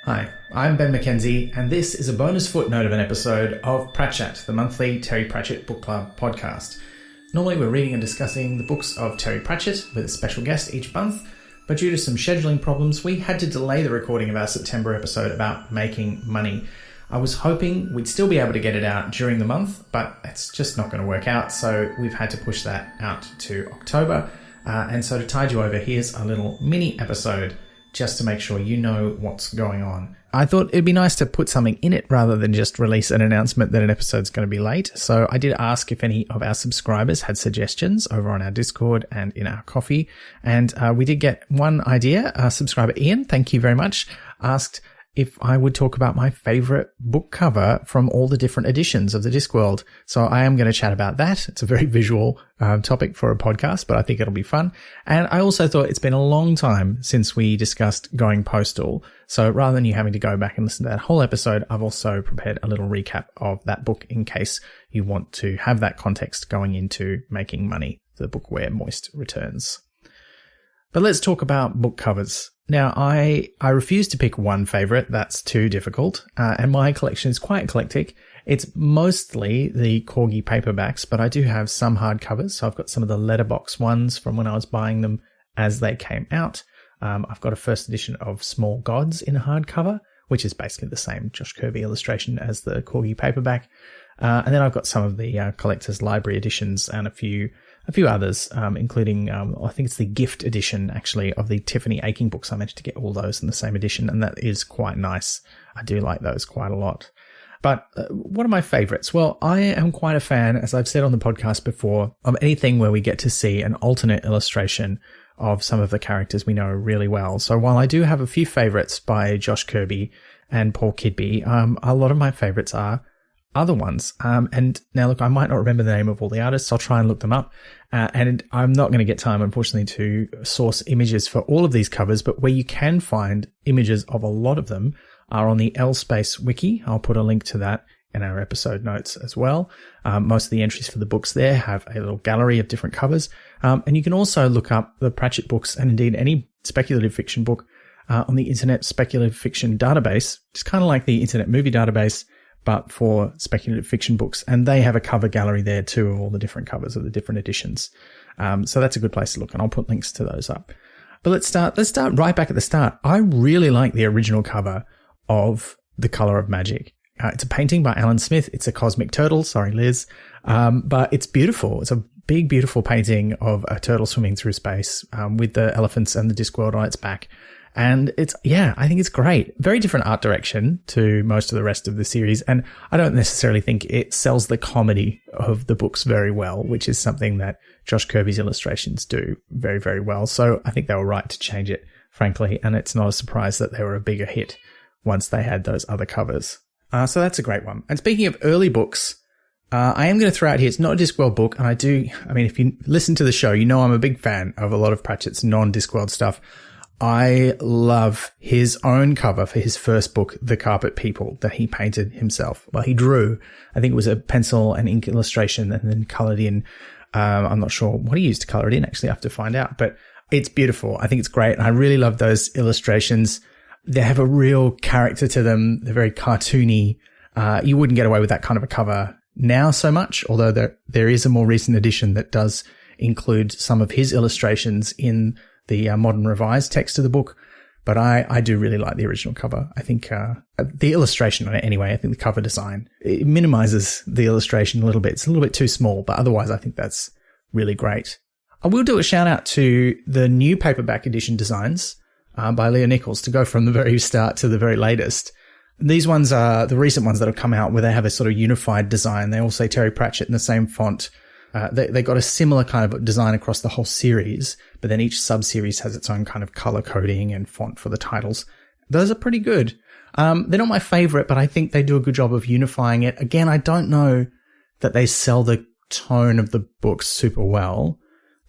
Hi, I'm Ben McKenzie, and this is a bonus footnote of an episode of Pratchett, the monthly Terry Pratchett Book Club podcast. Normally we're reading and discussing the books of Terry Pratchett with a special guest each month, but due to some scheduling problems, we had to delay the recording of our September episode about making money. I was hoping we'd still be able to get it out during the month, but it's just not going to work out, so we've had to push that out to October. And so to tide you over, here's a little mini episode just to make sure you know what's going on. I thought it'd be nice to put something in it rather than just release an announcement that an episode's going to be late. So I did ask if any of our subscribers had suggestions over on our Discord and in our coffee. And we did get one idea. Subscriber Ian, thank you very much, asked if I would talk about my favorite book cover from all the different editions of the Discworld. So I am going to chat about that. It's a very visual topic for a podcast, but I think it'll be fun. And I also thought it's been a long time since we discussed going postal. So rather than you having to go back and listen to that whole episode, I've also prepared a little recap of that book in case you want to have that context going into Making Money, the book where Moist returns. But let's talk about book covers. Now, I refuse to pick one favorite. That's too difficult. And my collection is quite eclectic. It's mostly the Corgi paperbacks, but I do have some hardcovers. So I've got some of the letterbox ones from when I was buying them as they came out. I've got a first edition of Small Gods in a hardcover, which is basically the same Josh Kirby illustration as the Corgi paperback. And then I've got some of the collector's library editions and a few others, including, I think it's the gift edition, actually, of the Tiffany Aching books. I managed to get all those in the same edition, and that is quite nice. I do like those quite a lot. But what are my favorites? Well, I am quite a fan, as I've said on the podcast before, of anything where we get to see an alternate illustration of some of the characters we know really well. So while I do have a few favorites by Josh Kirby and Paul Kidby, a lot of my favorites are other ones. And now look, I might not remember the name of all the artists. I'll try and look them up. And I'm not going to get time, unfortunately, to source images for all of these covers, but where you can find images of a lot of them are on the L Space Wiki. I'll put a link to that in our episode notes as well. Most of the entries for the books there have a little gallery of different covers. And you can also look up the Pratchett books and indeed any speculative fiction book on the Internet Speculative Fiction Database. It's kind of like the Internet Movie Database, but for speculative fiction books. And they have a cover gallery there too of all the different covers of the different editions. So that's a good place to look, and I'll put links to those up. But let's start right back at the start. I really like the original cover of The Color of Magic. It's a painting by Alan Smith. It's a cosmic turtle. Sorry, Liz. But it's beautiful. It's a big, beautiful painting of a turtle swimming through space, with the elephants and the Discworld on its back. And I think it's great. Very different art direction to most of the rest of the series. And I don't necessarily think it sells the comedy of the books very well, which is something that Josh Kirby's illustrations do very, very well. So I think they were right to change it, frankly. And it's not a surprise that they were a bigger hit once they had those other covers. So that's a great one. And speaking of early books, I am going to throw out here, it's not a Discworld book. And if you listen to the show, you know I'm a big fan of a lot of Pratchett's non-Discworld stuff. I love his own cover for his first book, The Carpet People, that he painted himself. Well, he drew. I think it was a pencil and ink illustration and then colored in. I'm not sure what he used to color it in, actually. I have to find out. But it's beautiful. I think it's great. And I really love those illustrations. They have a real character to them. They're very cartoony. You wouldn't get away with that kind of a cover now so much, although there is a more recent edition that does include some of his illustrations in the modern revised text of the book. But I do really like the original cover. I think the illustration on it anyway, I think the cover design, it minimizes the illustration a little bit. It's a little bit too small, but otherwise I think that's really great. I will do a shout out to the new paperback edition designs by Leah Nichols to go from the very start to the very latest. These ones are the recent ones that have come out where they have a sort of unified design. They all say Terry Pratchett in the same font. They got a similar kind of design across the whole series, but then each sub-series has its own kind of color coding and font for the titles. Those are pretty good. They're not my favorite, but I think they do a good job of unifying it. Again, I don't know that they sell the tone of the books super well,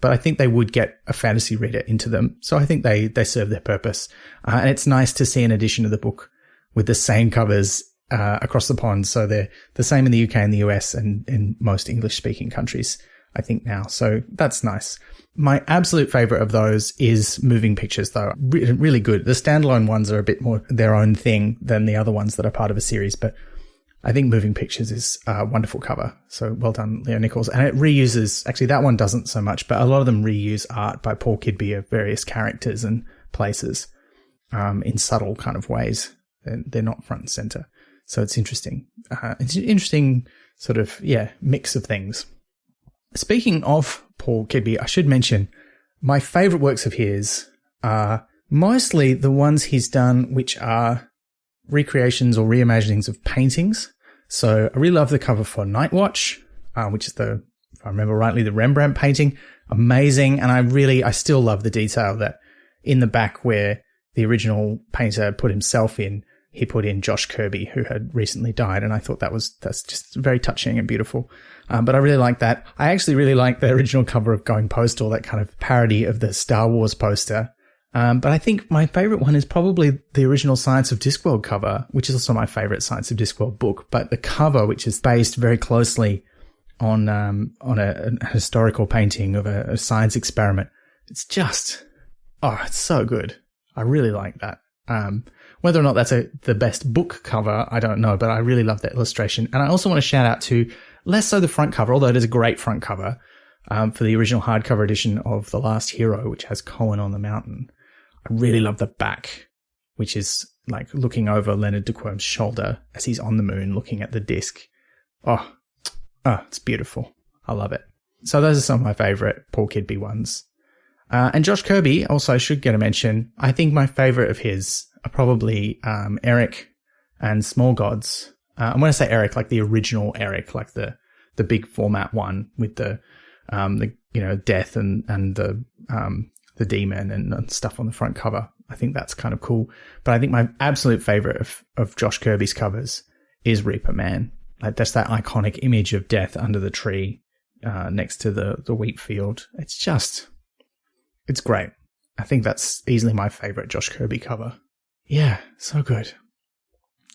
but I think they would get a fantasy reader into them. So I think they serve their purpose. And it's nice to see an edition of the book with the same covers across the pond. So they're the same in the UK and the US and in most English-speaking countries. I think now. So that's nice. My absolute favorite of those is Moving Pictures, though. Really good. The standalone ones are a bit more their own thing than the other ones that are part of a series, but I think Moving Pictures is a wonderful cover. So well done, Leo Nichols. And it reuses, actually that one doesn't so much, but a lot of them reuse art by Paul Kidby of various characters and places in subtle kind of ways. They're not front and center. So it's interesting. It's an interesting sort of, mix of things. Speaking of Paul Kidby, I should mention my favorite works of his are mostly the ones he's done which are recreations or reimaginings of paintings. So I really love the cover for Night Watch, which is if I remember rightly, the Rembrandt painting. Amazing. And I still love the detail that in the back where the original painter put himself in, he put in Josh Kirby, who had recently died. And I thought that's just very touching and beautiful. But I really like that. I actually really like the original cover of Going Postal, that kind of parody of the Star Wars poster. But I think my favorite one is probably the original Science of Discworld cover, which is also my favorite Science of Discworld book. But the cover, which is based very closely on a historical painting of a science experiment. It's just, it's so good. I really like that. Whether or not that's the best book cover, I don't know, but I really love that illustration. And I also want to shout out to less so the front cover, although it is a great front cover, for the original hardcover edition of The Last Hero, which has Cohen on the mountain. I really love the back, which is like looking over Leonard Duquesne's shoulder as he's on the moon looking at the disc. It's beautiful. I love it. So those are some of my favorite Paul Kidby ones. And Josh Kirby also should get a mention. I think my favorite of his are probably Eric and Small Gods. And when I say Eric, like the original Eric, like the big format one with the death and the demon and stuff on the front cover. I think that's kind of cool. But I think my absolute favorite of Josh Kirby's covers is Reaper Man. Like that's that iconic image of death under the tree next to the wheat field. It's great. I think that's easily my favorite Josh Kirby cover. Yeah, so good.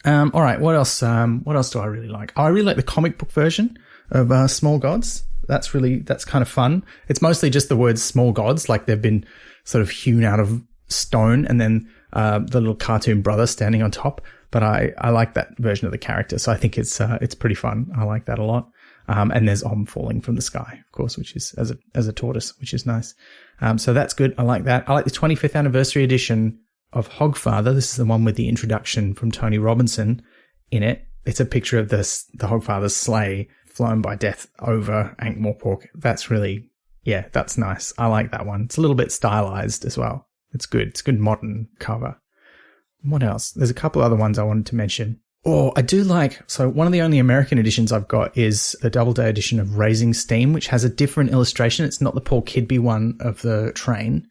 All right, what else? What else do I really like? I really like the comic book version of Small Gods. That's kind of fun. It's mostly just the words Small Gods, like they've been sort of hewn out of stone, and then the little cartoon brother standing on top. But I like that version of the character, so I think it's pretty fun. I like that a lot. And there's Om falling from the sky, of course, which is as a tortoise, which is nice. So that's good. I like that. I like the 25th anniversary edition of Hogfather. This is the one with the introduction from Tony Robinson in it. It's a picture of the Hogfather's sleigh flown by death over Ankh-Morpork. That's really, that's nice. I like that one. It's a little bit stylized as well. It's good. It's a good modern cover. What else? There's a couple other ones I wanted to mention. I do like, so one of the only American editions I've got is the Doubleday edition of Raising Steam, which has a different illustration. It's not the Paul Kidby one of the train,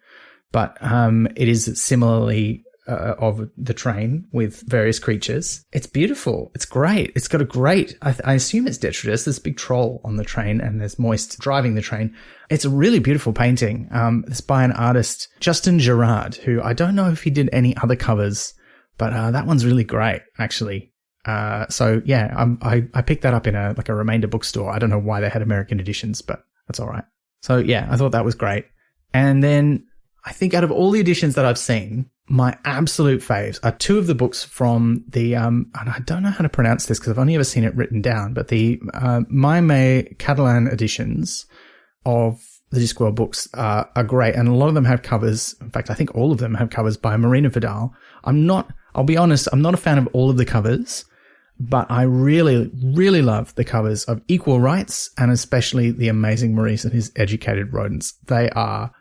but it is similarly of the train with various creatures. It's beautiful. It's great. It's got a great, I assume it's detritus. There's a big troll on the train and there's Moist driving the train. It's a really beautiful painting. It's by an artist, Justin Gerard, who I don't know if he did any other covers, but that one's really great, actually. I picked that up in a remainder bookstore. I don't know why they had American editions, but that's all right. So yeah, I thought that was great. And then I think out of all the editions that I've seen, my absolute faves are two of the books from the, and I don't know how to pronounce this because I've only ever seen it written down, but the Maime Catalan editions of the Discworld books are great. And a lot of them have covers. In fact, I think all of them have covers by Marina Vidal. I'll be honest, I'm not a fan of all of the covers, but I really, really love the covers of Equal Rights and especially The Amazing Maurice and His Educated Rodents. They are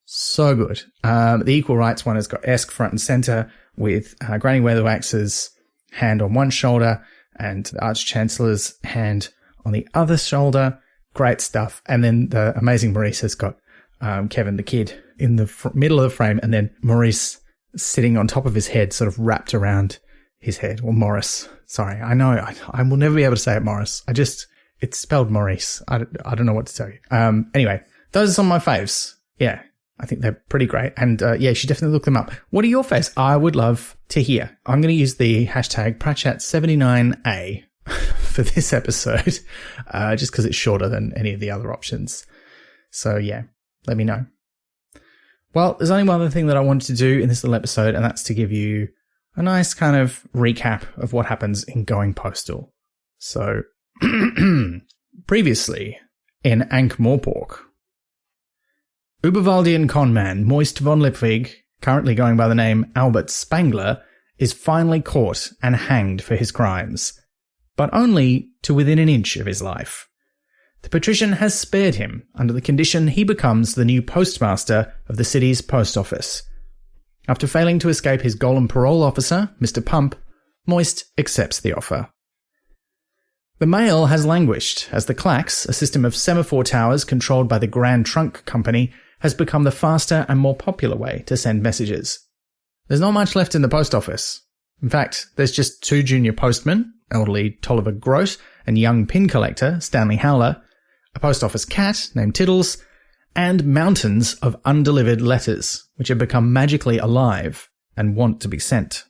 so good. The Equal Rights one has got Esk front and center with Granny Weatherwax's hand on one shoulder and the Arch-Chancellor's hand on the other shoulder. Great stuff. And then the Amazing Maurice has got Kevin the Kid in the middle of the frame and then Maurice sitting on top of his head, sort of wrapped around his head. Or Morris. Sorry, I know I will never be able to say it Morris. It's spelled Maurice. I don't know what to tell you. Anyway, those are some of my faves. Yeah, I think they're pretty great. And you should definitely look them up. What are your faves? I would love to hear. I'm going to use the hashtag Pratchat79A for this episode, just because it's shorter than any of the other options. So yeah, let me know. Well, there's only one other thing that I wanted to do in this little episode, and that's to give you a nice kind of recap of what happens in Going Postal. So, previously in Ankh-Morpork, Uberwaldian conman Moist von Lipwig, currently going by the name Albert Spangler, is finally caught and hanged for his crimes, but only to within an inch of his life. The patrician has spared him under the condition he becomes the new postmaster of the city's post office. After failing to escape his golem parole officer, Mr. Pump, Moist accepts the offer. The mail has languished as the Clacks, a system of semaphore towers controlled by the Grand Trunk Company, has become the faster and more popular way to send messages. There's not much left in the post office. In fact, there's just 2 junior postmen, elderly Tolliver Grote and young pin collector Stanley Howler, a post office cat named Tiddles, and mountains of undelivered letters, which have become magically alive and want to be sent.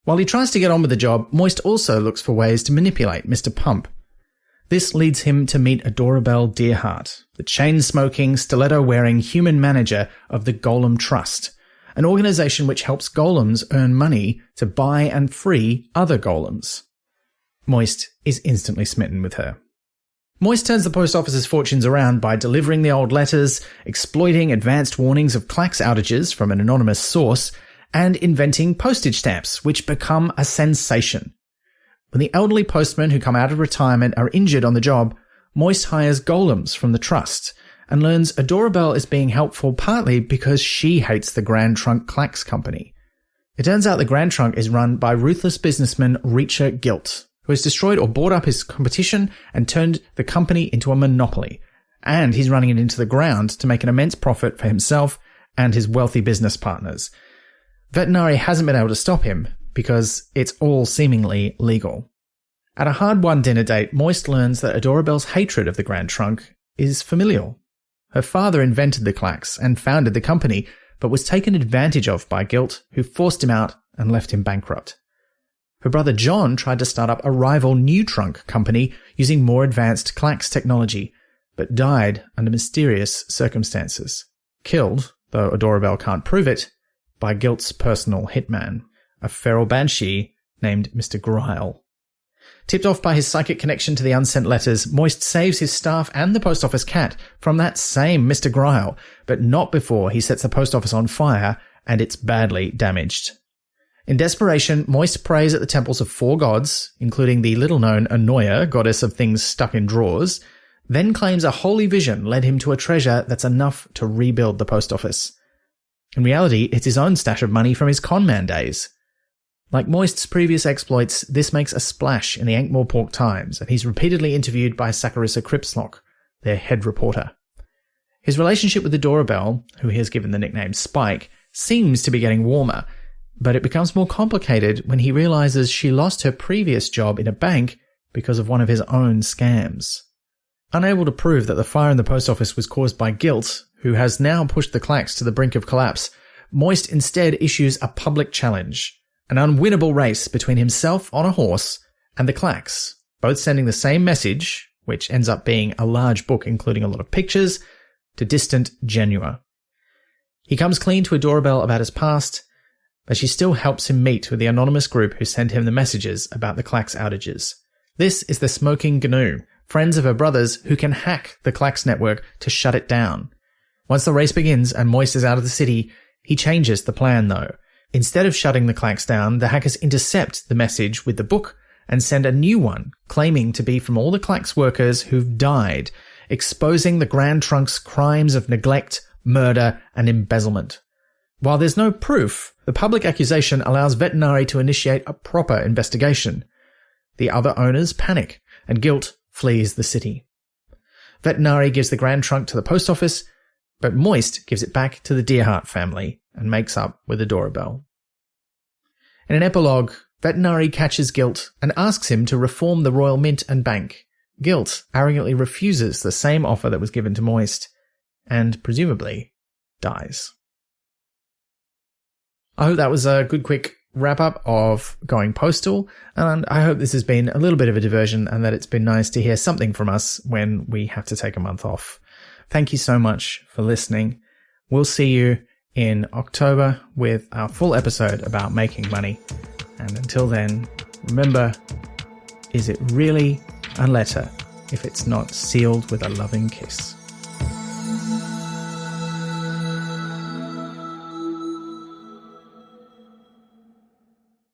While he tries to get on with the job, Moist also looks for ways to manipulate Mr. Pump. This leads him to meet Adorabelle Deerheart, the chain-smoking, stiletto-wearing human manager of the Golem Trust, an organization which helps golems earn money to buy and free other golems. Moist is instantly smitten with her. Moist turns the post office's fortunes around by delivering the old letters, exploiting advanced warnings of Clacks outages from an anonymous source, and inventing postage stamps, which become a sensation. When the elderly postmen who come out of retirement are injured on the job, Moist hires golems from the trust and learns Adorabelle is being helpful partly because she hates the Grand Trunk Clacks Company. It turns out the Grand Trunk is run by ruthless businessman Reacher Gilt, who has destroyed or bought up his competition and turned the company into a monopoly, and he's running it into the ground to make an immense profit for himself and his wealthy business partners. Vetinari hasn't been able to stop him because it's all seemingly legal. At a hard-won dinner date, Moist learns that Adorabelle's hatred of the Grand Trunk is familial. Her father invented the Clacks and founded the company, but was taken advantage of by Gilt, who forced him out and left him bankrupt. Her brother John tried to start up a rival New Trunk company using more advanced Clacks technology, but died under mysterious circumstances. Killed, though Adorabelle can't prove it, by Gilt's personal hitman, a feral banshee named Mr. Grile. Tipped off by his psychic connection to the unsent letters, Moist saves his staff and the post office cat from that same Mr. Grile, but not before he sets the post office on fire and it's badly damaged. In desperation, Moist prays at the temples of 4 gods, including the little-known Anoia, goddess of things stuck in drawers, then claims a holy vision led him to a treasure that's enough to rebuild the post office. In reality, it's his own stash of money from his conman days. Like Moist's previous exploits, this makes a splash in the Ankh-Morpork Times, and he's repeatedly interviewed by Saccharissa Cripslock, their head reporter. His relationship with Adorabelle, who he has given the nickname Spike, seems to be getting warmer, but it becomes more complicated when he realizes she lost her previous job in a bank because of one of his own scams. Unable to prove that the fire in the post office was caused by Gilt, who has now pushed the Clacks to the brink of collapse, Moist instead issues a public challenge, an unwinnable race between himself on a horse and the Clacks, both sending the same message, which ends up being a large book including a lot of pictures, to distant Genua. He comes clean to Adorabelle about his past, but she still helps him meet with the anonymous group who send him the messages about the Clacks outages. This is the Smoking Gnu, friends of her brother's who can hack the Clacks network to shut it down. Once the race begins and Moist is out of the city, he changes the plan though. Instead of shutting the Clacks down, the hackers intercept the message with the book and send a new one claiming to be from all the Clacks workers who've died, exposing the Grand Trunk's crimes of neglect, murder, and embezzlement. While there's no proof, the public accusation allows Vetinari to initiate a proper investigation. The other owners panic, and Gilt flees the city. Vetinari gives the Grand Trunk to the post office, but Moist gives it back to the Deerheart family and makes up with Adorabelle. In an epilogue, Vetinari catches Gilt and asks him to reform the Royal Mint and Bank. Gilt arrogantly refuses the same offer that was given to Moist, and presumably dies. I hope that was a good quick wrap up of going postal, and I hope this has been a little bit of a diversion and that it's been nice to hear something from us when we have to take a month off. Thank you so much for listening. We'll see you in October with our full episode about making money. And until then, remember, is it really a letter if it's not sealed with a loving kiss?